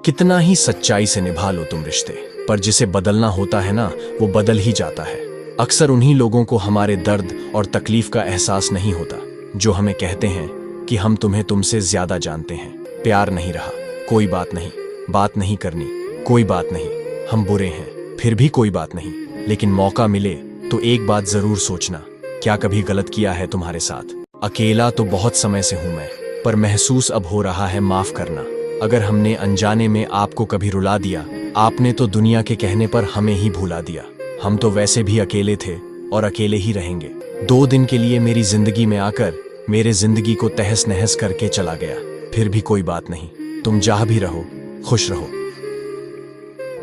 कितना ही सच्चाई से निभा लो तुम रिश्ते, पर जिसे बदलना होता है ना, वो बदल ही जाता है। अक्सर उन्हीं लोगों को हमारे दर्द और तकलीफ का एहसास नहीं होता जो हमें कहते हैं कि हम तुम्हें तुमसे ज्यादा जानते हैं। प्यार नहीं रहा, कोई बात नहीं, बात नहीं करनी, कोई बात नहीं, हम बुरे हैं, फिर भी कोई बात नहीं, लेकिन मौका मिले तो एक बात जरूर सोचना, क्या कभी गलत किया है तुम्हारे साथ? अकेला तो बहुत समय से हूं मैं, पर महसूस अब हो रहा है माफ करना। अगर हमने अनजाने में आपको कभी रुला दिया, आपने तो दुनिया के कहने पर हमें ही भुला दिया। हम तो वैसे भी अकेले थे और अकेले ही रहेंगे। 2 दिन के लिए मेरी जिंदगी में आकर मेरे जिंदगी को तहस नहस करके चला गया, फिर भी कोई बात नहीं। तुम जहां भी रहो, खुश रहो।